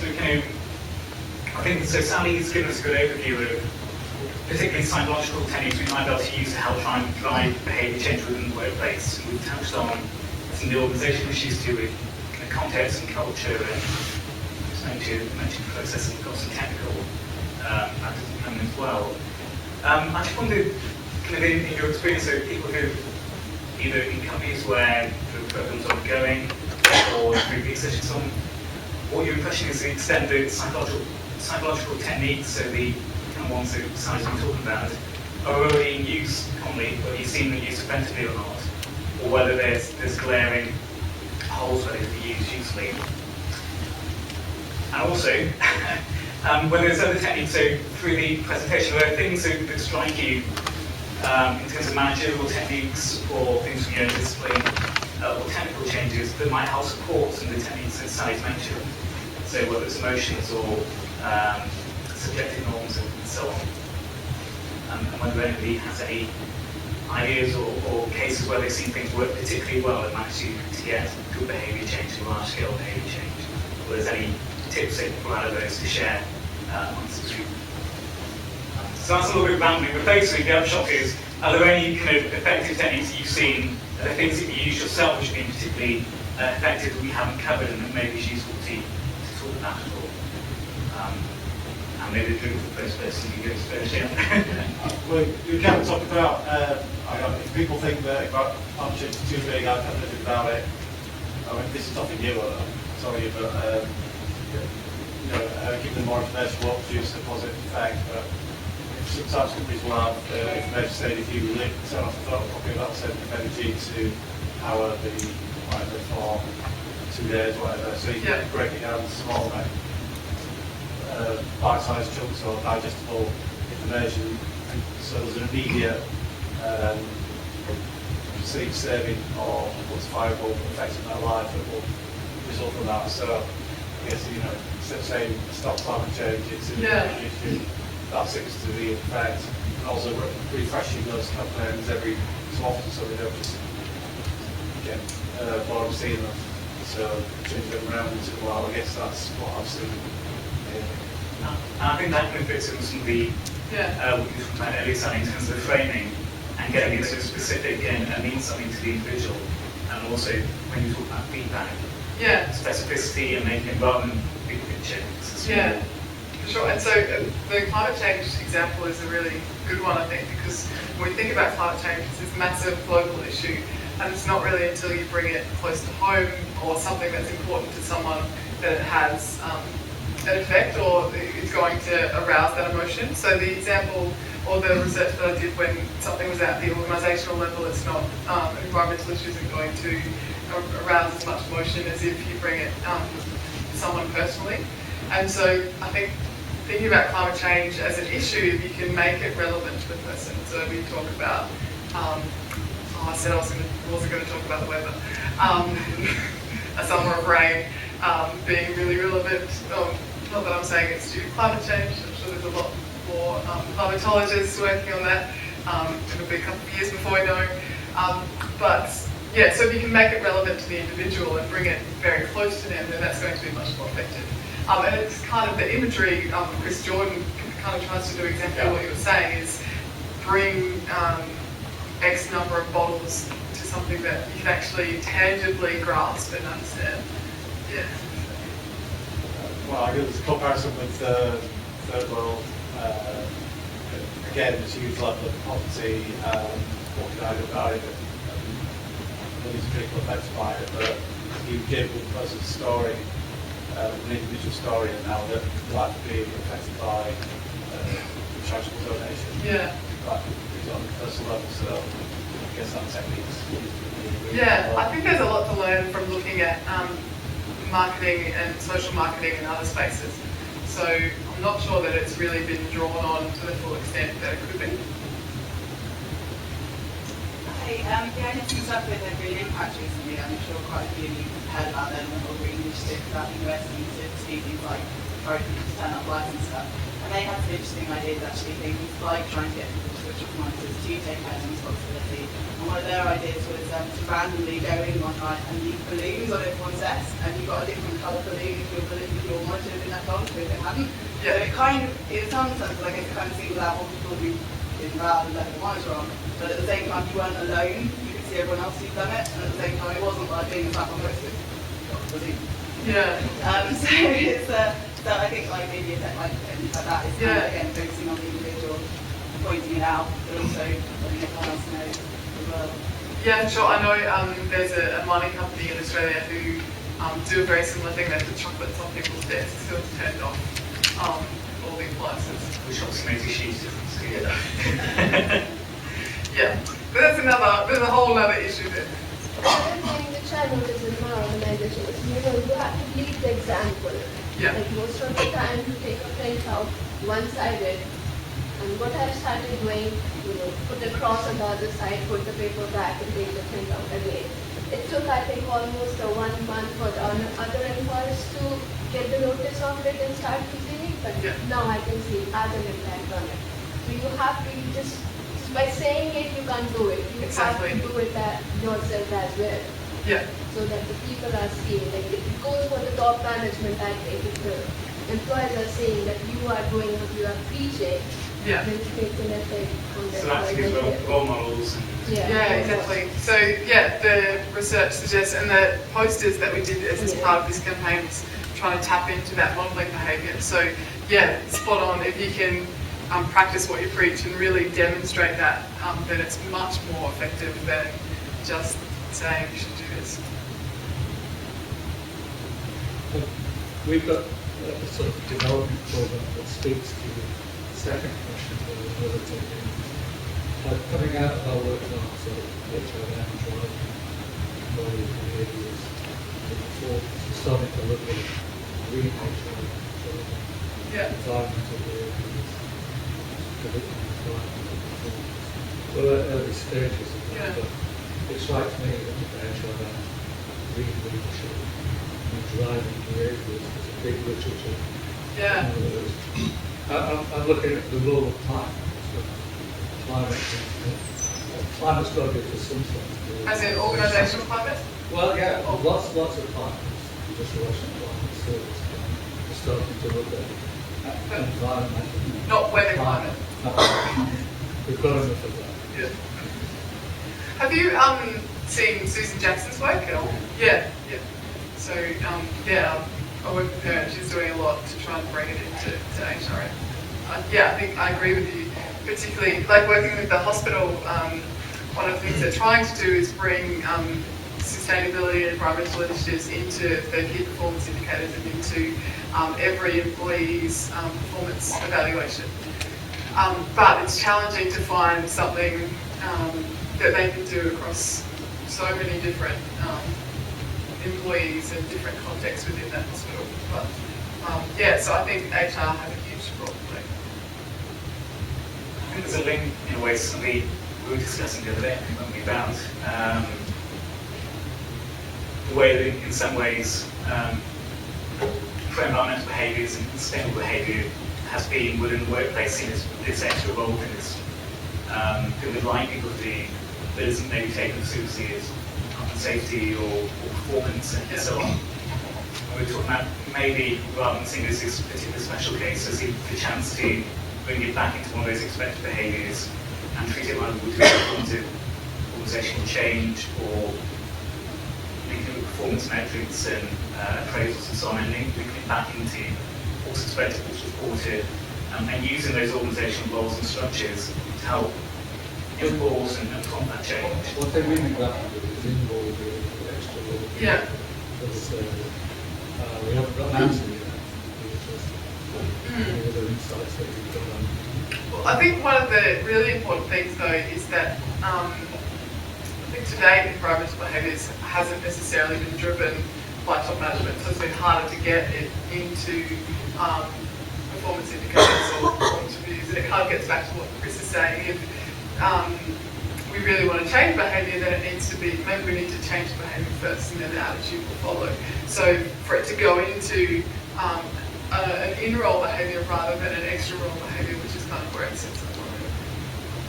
we kind of, I think, so Sally's given us a good overview of particularly psychological techniques we might be able to use to help try and drive behaviour change within the workplace. We've touched on some of the organisational issues to do with context and culture, and to mention processes and got some technical factors coming as well. I just wondered, kind of in your experience, so people who either in companies where the program's ongoing or through research and so on, what your impression is the extent that psychological techniques, so the kind of ones that Sally's been talking about, are already in use commonly, whether you've seen them used effectively or not, or whether there's glaring holes where they could be used usefully. And also, whether there's other techniques, so through the presentation, are there things that strike you in terms of managerial techniques or things from your own discipline or technical changes that might help support some of the techniques that Sally's mentioned? So whether it's emotions or subjective norms and so on. And whether anybody has any ideas or cases where they've seen things work particularly well and managed to get good behaviour change and large-scale behaviour change. Or there's any tips they can pull out of those to share amongst the group. So that's a little bit rambling, but basically the upshot is, are there any kind of effective techniques that you've seen, are there things that you use yourself which have been particularly effective that we haven't covered and that maybe is useful to talk about at all? And maybe the first person you give us first, yeah. Well, you can talk about, if people think that partnerships are too big, I've had nothing about it. I mean, this is nothing new, sorry, but giving them more information will produce a positive effect. But sometimes companies will have information saying if you turn off the photocopy, that'll send energy to power the whatever for 2 days, whatever. So you can break it down into small bite-sized chunks or digestible information. So there's an immediate perceived saving or quantifiable effect in their life that will result from that. So I guess, instead of saying stop climate change, it's an issue that seems to be in effect. And also refreshing those campaigns every so often so they don't just get bored of seeing them. So change them around into a while. I guess that's what I've seen. And I think that kind of fits in with some of the what you talked about earlier, Sally, in terms of the framing and getting it so specific and means something to the individual. And also when you talk about feedback, specificity and making environment big picture. Yeah, for sure. And so the climate change example is a really good one, I think, because when we think about climate change, it's this massive global issue, and it's not really until you bring it close to home or something that's important to someone that it has an effect or it's going to arouse that emotion. So the example or the research that I did when something was at the organisational level, it's not, an environmental issue isn't going to arouse as much emotion as if you bring it to someone personally. And so I think thinking about climate change as an issue, you can make it relevant to the person. So we talk about, I said I wasn't going to talk about the weather. A summer of rain being really relevant. Not that I'm saying it's due to climate change. I'm sure there's a lot more climatologists working on that. It'll be a couple of years before we know. But yeah, so if you can make it relevant to the individual and bring it very close to them, then that's going to be much more effective. And it's kind of the imagery Chris Jordan kind of tries to do exactly what you were saying, is bring X number of bottles to something that you can actually tangibly grasp and understand. Yeah. Well, I guess a comparison with third world, again, there's a huge level of poverty, what can I do about it, millions of people affected by it, but you give the person's story, an individual story, and how they're likely to be affected by charitable donation. Like, on a personal level, so I guess that technique is really I think there's a lot to learn from looking at marketing and social marketing in other spaces. So I'm not sure that it's really been drawn on to the full extent that it could be. Hi, I had some stuff with a green impact recently. I'm sure quite a few of you have heard about them, the whole green initiative about universities to do things like encourage people to turn up lights and stuff. And they had some interesting ideas, actually, things like trying to get people to switch off monitors to take personal responsibility. And one of their ideas was to randomly go in one night and leave balloons on everyone's desk, and you've got a different colour balloon if your monitor in that on to if they hadn't. So Yeah. it kind of, in some sense, I guess it kind of singles out what people who did bad and left the monitor on. But at the same time, you weren't alone. You could see everyone else who'd done it, and at the same time, it wasn't like being attacked on posted. Yeah. So it's so I think like maybe a tech like that is kind of, again focusing on the individual, pointing it out, but also letting everyone else know as well. Yeah, sure. I know there's a mining company in Australia who do a very similar thing. They put chocolates on people's desks so it's turned off all the appliances. Which obviously makes a huge difference to you. Yeah, but there's a whole other issue there. Another thing which I notice in my organization is, you have to lead the example. Yeah. Like most of the time you take a printout one-sided, and what I've started doing, put the cross on the other side, put the paper back and take the printout again. It took, I think, almost 1 month for the other employees to get the notice of it and start using it, but now I can see it has an impact on it. So you have to, by saying it, you can't do it. You have to do it yourself as well. Yeah. So that the people are seeing, like it goes for the top management, I think, if the employees are saying that you are doing what you are preaching, Yeah. then it makes an effect on the So that's gives role models. And Yeah, exactly. So yeah, the research suggests, and the posters that we did as part of this campaign was trying to tap into that modelling behaviour. So yeah, spot on. If you can practice what you preach and really demonstrate that, then it's much more effective than just saying you should do this. We've got a sort of development program that speaks to the second question that was relatively coming out of our work on sort of HRM, driving, employee behaviours, before starting to look at green HRM, environmental behaviours, commitment environmental performance. We're at early stages of that, but it strikes me that the HRM, green leadership, and driving behaviours is a big literature. Yeah. I'm looking at the role of climate. Climate's got to be for something. As in organisational climate? Well, yeah, lots of climates. Just watching climate service. We're starting to look at environment. Not weather climate. We've got enough of that. Yeah. Have you seen Susan Jackson's work at all? Yeah. So I work with her and she's doing a lot to try and bring it into HRM. I think I agree with you. Particularly, like working with the hospital, one of the things they're trying to do is bring sustainability and environmental initiatives into the key performance indicators and into every employee's performance evaluation. But it's challenging to find something that they can do across so many different employees and different contexts within that hospital. But so I think HR have a huge role to play. I think there's a link in a way, something we were discussing the other day, about the way that in some ways pro-environmental behaviours and sustainable behaviour has been within the workplace seen as this extra role in this that we'd like people to do that isn't maybe taken seriously as safety or performance and so on. We're talking about maybe rather than seeing this as a particular special case, as the chance to bring it back into one of those expected behaviours and treat it like we would do with organisational change or linking with performance metrics and appraisals and so on, and linking it back into what's expected, what's reported, and using those organisational roles and structures to help enforce and prompt that change. What they really got is involved with the extra role. Yeah. We haven't got an answer yet. Any other insights that you've got on? Well, I think one of the really important things though is that I think today environmental behaviours hasn't necessarily been driven by top management, so it's been harder to get it into performance indicators or performance reviews, and it kind of gets back to what Chris is saying. If we really want to change behaviour, then it needs to be, maybe we need to change the behaviour first and then the attitude will follow. So for it to go into an in-role behaviour rather than an extra-role behaviour, which is kind of where it sits at the moment.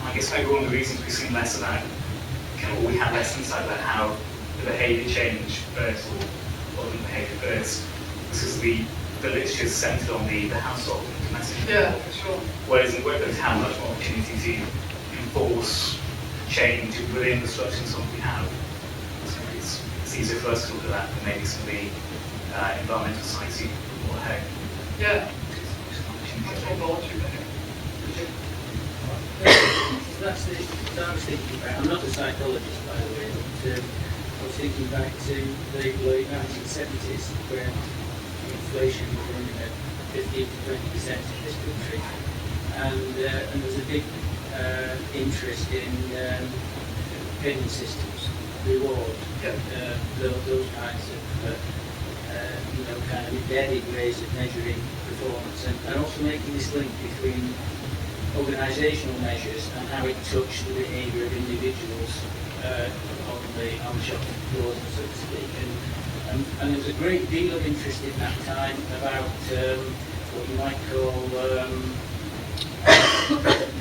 I guess maybe one of the reasons we've seen less about, or we have less insight about how the behaviour change first or the behaviour first, because the the literature is centred on the household and domestic. Yeah, for sure. Whereas in the workplace, have much more opportunity to enforce change within the structures that we have. So it's easier for us to look at that than maybe some of the environmental science or home. Yeah. Much more voluntary behaviour. That's the that I was thinking about. I'm not a psychologist, by the way, but I was thinking back to the late 1970s when inflation was running at 15 to 20% in this country, and there was a big interest in payment systems, reward, those kinds of kind of embedded ways of measuring performance, and also making this link between organisational measures and how it touched the behaviour of individuals on the shop floor, so to speak. And there was a great deal of interest in that time about what you might call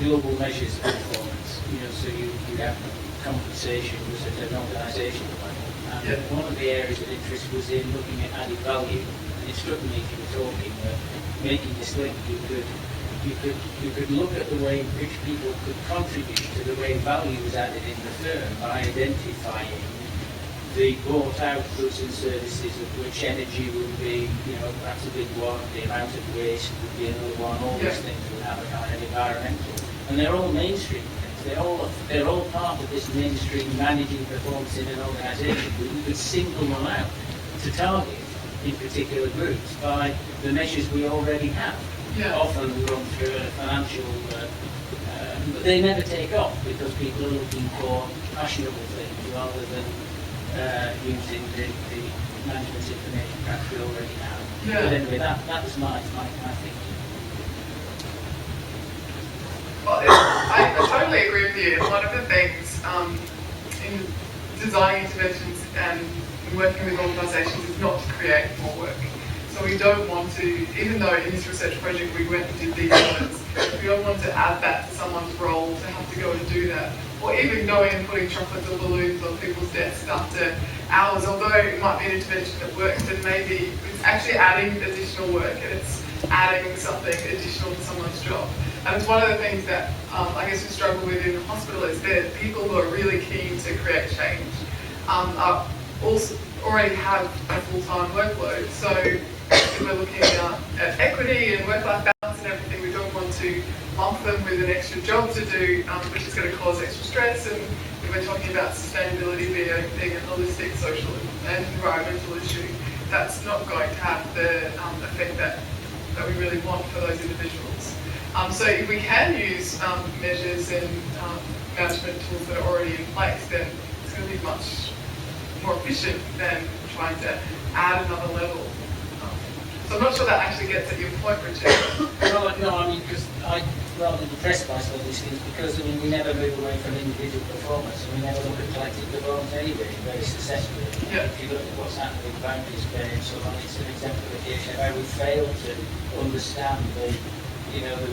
global measures of performance. So you have compensation was at an organisational level. And one of the areas of interest was in looking at added value. And it struck me as you were talking that making this link, you could look at the way in which people could contribute to the way value was added in the firm by identifying the bought out goods and services of which energy would be, perhaps a big one, the amount of waste would be another one, all these things would have a kind of environmental. And they're all mainstream things. They're all part of this mainstream managing performance in an organisation, but you could single them out to target in particular groups by the measures we already have. Often run through a financial, but they never take off because people are looking for fashionable things rather than using the management information perhaps we already have. But anyway, that was my thinking. Well, I totally agree with you. One of the things in designing interventions and working with organisations is not to create more work. So we don't want to, even though in this research project we went and did these audits, we don't want to add that to someone's role to have to go and do that. Or even going and putting chocolates or balloons on people's desks after hours, although it might be an intervention that works, and maybe it's actually adding additional work and it's adding something additional to someone's job. And it's one of the things that I guess we struggle with in the hospital is that people who are really keen to create change are also already have a full-time workload. So if we're looking at equity and work-life balance and everything, we don't want to lump them with an extra job to do, which is going to cause extra stress. And if we're talking about sustainability being a holistic social and environmental issue, that's not going to have the effect that we really want for those individuals. So if we can use measures and management tools that are already in place, then it's going to be much more efficient than trying to add another level. So I'm not sure that actually gets at your point, Richard. No, I mean, because I'm rather depressed by some of these things because, we never move away from individual performance and we never look at collective performance anyway, very successfully. If you look at what's happening with boundaries pay and so on, it's an exemplification of how we fail to understand the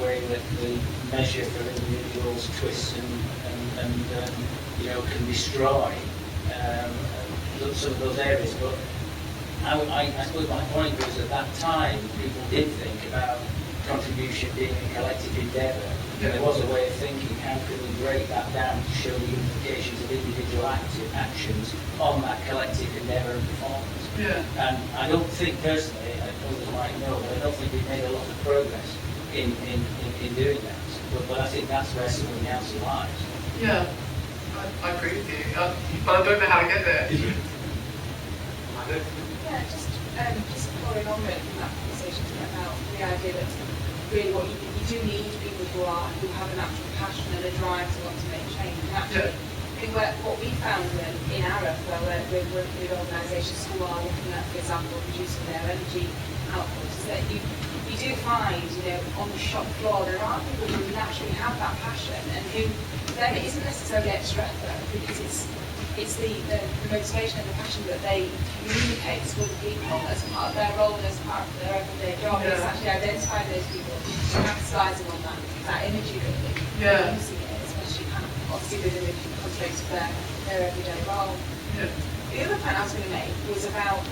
way that the measure for individuals twists and can destroy some of those areas. But I suppose my point was at that time people did think about contribution being a collective endeavour. And there was a way of thinking, how could we break that down to show the implications of individual actions on that collective endeavour and performance. And I don't think personally, others might know, but I don't think we've made a lot of progress in doing that. But I think that's where some of the answer lies. Yeah, I agree with you, but I don't know how to get there. Yeah, just following on with that conversation about the idea that really what you do need people who have a natural passion and a drive to want to make change. And actually, I think what we found in ARA, where we're working with organisations who are looking at, for example, reducing their energy output, is that you do find, on the shop floor, there are people who naturally have that passion and who then it isn't necessarily extra effort because it's the motivation and the passion that they communicate with people as part of their role and as part of their everyday job. It's actually identifying those people, capitalising on that energy really, using it, especially obviously within the context of their everyday role. The other point I was going to make was about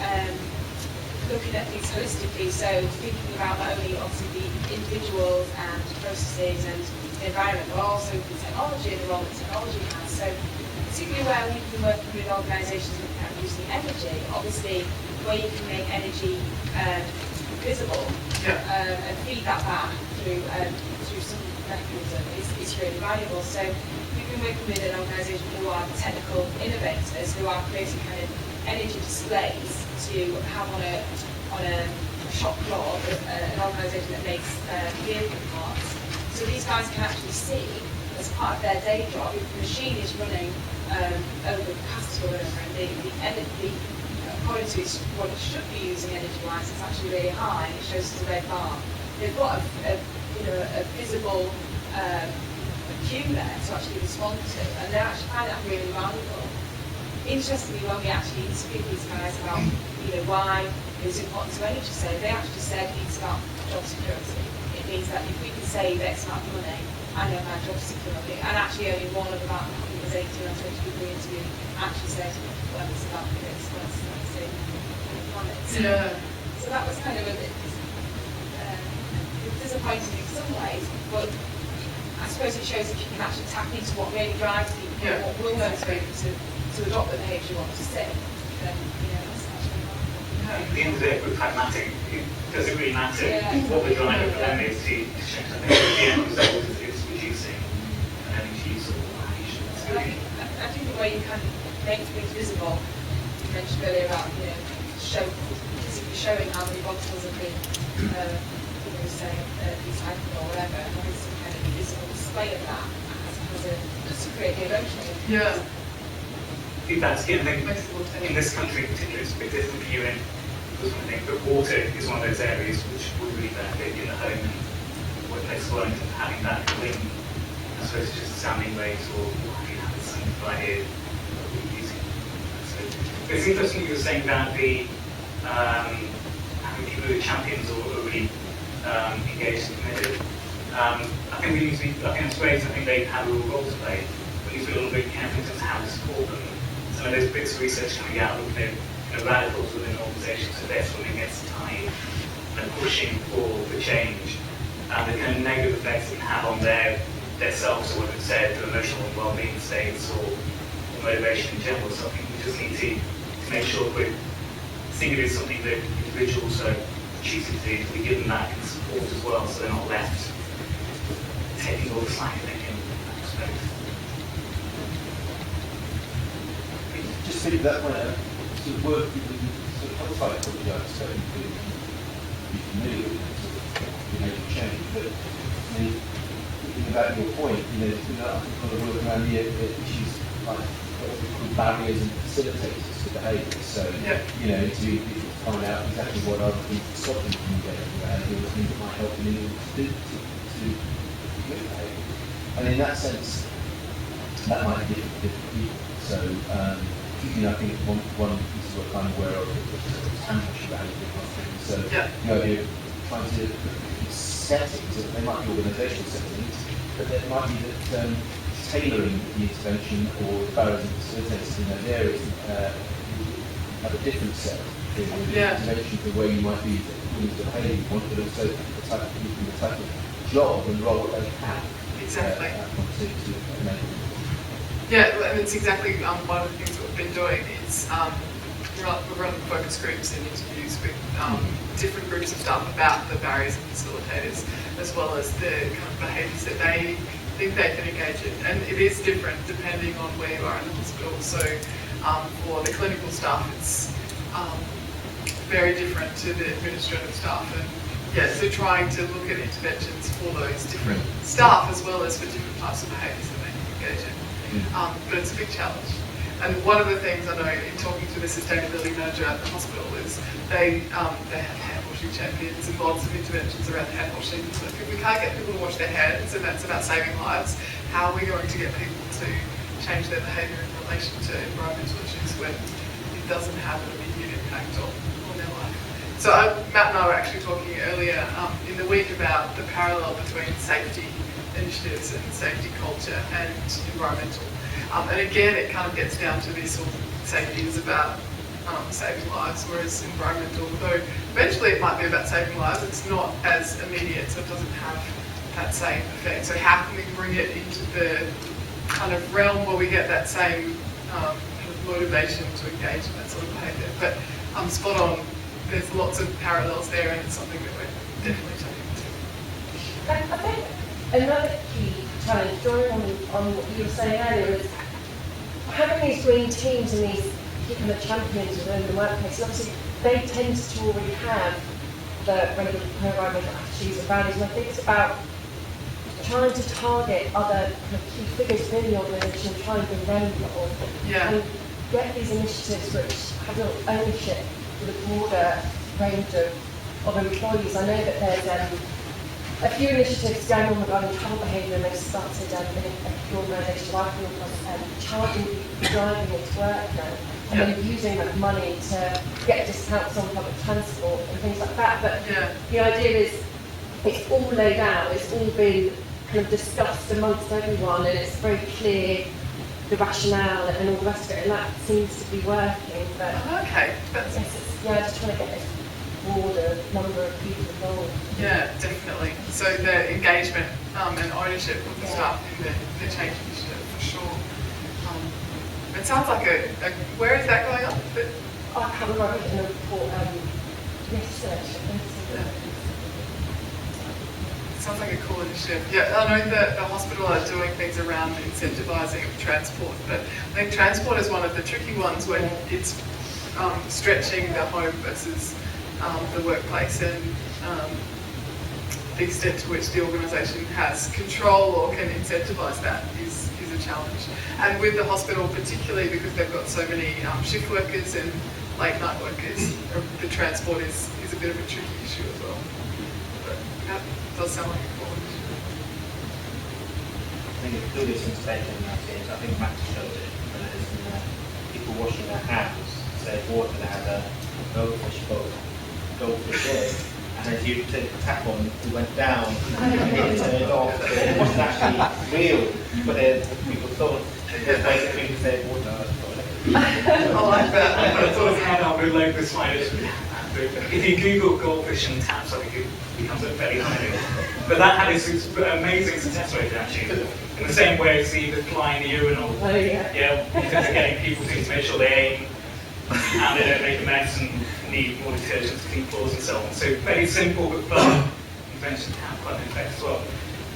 looking at things holistically, so thinking about not only obviously the individuals and processes and the environment, but also the technology and the role that technology has. So particularly where we've been working with organisations looking at using energy, obviously where you can make energy visible and feed that back through some mechanism is really valuable. So we've been working with an organisation who are technical innovators who are creating kind of energy displays to have on a shop floor, an organisation that makes vehicle parts. So these guys can actually see, as part of their day job, if the machine is running over capacity or whatever, and the energy, according to what it should be using energy-wise, it's actually really high, and it shows us a red bar. They've got a visible cue there to actually respond to, and they actually find that really valuable. Interestingly, when we actually interviewed these guys about why it's important to energy save, they actually said it's about job security. It means that if we can save X amount of money, I know my job security. And actually only one of about, I think it was 18 or 20 people we interviewed actually said, well, it's about this, let's save the planet. So that was kind of a bit disappointing in some ways, but I suppose it shows if you can actually tap into what really drives people, what will motivate them to adopt the behaviour you want to see, then that's actually at the end of the day, we're pragmatic. It doesn't really matter what the driver for them is to change something. The end result is reducing energy use or emissions. I think the way you can make things visible, you mentioned earlier about showing how many bottles have been say recycled or whatever, and having some kind of visible display of that has to create the emotional. Feedback's given. In this country in particular, it's a bit different for you in because I think that water is one of those areas which would really benefit in the home and workplace as well, and having that clean, I suppose it's just sounding waves or having some right here that we're using. So it's interesting you were saying about the having people who are champions or really engaged and committed. I think we need to be, I think it's great, I think they have a real role to play. We need to be a little bit careful in terms of how to support them. Some of those bits of research coming out looking at radicals within organisations, so they're swimming against the tide and pushing for the change, and the kind of negative effects it can have on their selves, or whether it's their emotional well-being states or motivation in general. So I think we just need to make sure we're seeing it as something that individuals are choosing to do, we give them that support as well, so they're not left taking all the slack, I think, in that respect. Just think that way, sort of work with sort of health cycle, so you can be familiar with sort of behaviour change. But thinking about your point, I think a lot of work around the issues like what we call barriers and facilitators to behaviour. So to find out exactly what other things stop them from getting behaviour, or things that might help them in order to with behaviour. And in that sense, that might be different for different people. So I think one piece of work I'm aware of is ambush behaviour kind of thing. So you're trying to settings, they might be organisational settings, but it might be that tailoring the intervention or the barriers and facilitators in those areas have a different set of intervention for where you might be willing to behave, but also the type of job and role that they have. Exactly. To enable. Yeah, and it's exactly one of the things that we've been doing is we're running focus groups and interviews with different groups of staff about the barriers and facilitators, as well as the kind of behaviours that they think they can engage in. And it is different depending on where you are in the hospital. So for the clinical staff, it's very different to the administrative staff. And so trying to look at interventions for those different staff as well as for different types of behaviours that they can engage in. But it's a big challenge. And one of the things I know in talking to the sustainability manager at the hospital is they have hand washing champions and lots of interventions around hand washing. So if we can't get people to wash their hands, and that's about saving lives, how are we going to get people to change their behaviour in relation to environmental issues when it doesn't have an immediate impact on their life? So Matt and I were actually talking earlier in the week about the parallel between safety initiatives and safety culture and environmental. And again, it kind of gets down to this sort of safety is about saving lives, whereas environmental, though eventually it might be about saving lives, it's not as immediate, so it doesn't have that same effect. So how can we bring it into the kind of realm where we get that same kind of motivation to engage in that sort of behaviour? But I'm spot on. There's lots of parallels there, and it's something that we're definitely taking into. I think another key challenge, drawing on what you were saying earlier, is having these green teams and these kind of champions within the workplace. Obviously, they tend to already have the relevant environmental attitudes and values, and I think it's about trying to target other kind of key figures within the organisation and try and bring them along. Yeah. And get these initiatives which have real ownership for the broader range of employees. I know that there's a few initiatives going on regarding travel behaviour, and they've started in a few organisations working on charging people for driving into work now, and then using that money to get discounts on public transport and things like that. But the idea is it's all laid out, it's all been kind of discussed amongst everyone, and it's very clear the rationale and all the rest of it, and that seems to be working. But Okay, that's just trying to get this broader number of people involved. yeah, definitely. So the engagement and ownership of the staff in the change initiative for sure. It sounds like where is that going on? I can't remember in the report yesterday. Sounds like a cool initiative. Yeah, I know that the hospital are doing things around incentivising transport, but I think transport is one of the tricky ones when it's stretching the home versus the workplace, and the extent to which the organisation has control or can incentivise that is a challenge. And with the hospital particularly, because they've got so many shift workers and late night workers, the transport is a bit of a tricky issue as well. But that does sound like a cool issue. I think it's clearly some spectrum in that sense. I think Max showed it. There's people washing their hands, say water that had a goldfish egg, and as you took the tap on, it went down, and it turned off. But it wasn't actually real, but people thought it was basically to say water. I like that. I thought of how I would load this slide. If you Google goldfish and taps, I think it becomes a very high. But that had its amazing success rate actually. In the same way as the fly in the urinal. Oh, yeah. In terms of getting people to make sure they aim and they don't make a mess and need more detergent to clean floors and so on. So very simple but fun invention to have quite an effect as well.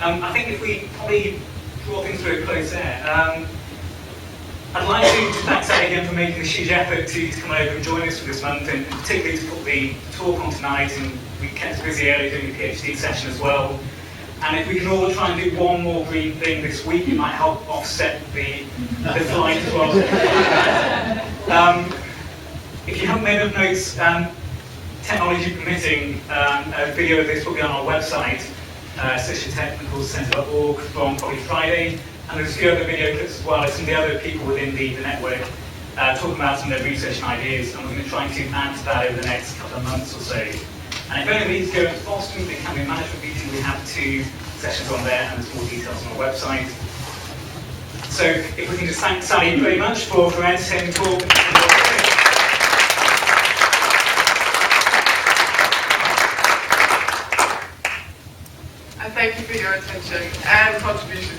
I think if we probably draw things to a close there. I'd like to thank Sally again for making this huge effort to come over and join us for this month, and particularly to put the talk on tonight, and we kept us busy earlier doing the PhD session as well. And if we can all try and do one more green thing this week, it might help offset the flight as well. If you haven't made up notes, technology permitting, a video of this will be on our website, Socio-Technical Centre.org, from probably Friday. And there's a few other video clips as well of some of the other people within the network talking about some of their research and ideas, and we're going to try to add to that over the next couple of months or so. And if anybody's going to Boston, the Academy Management meeting, we have 2 sessions on there, and there's more details on our website. So if we can just thank Sally very much for entertaining the talk. And thank you for your attention and contribution.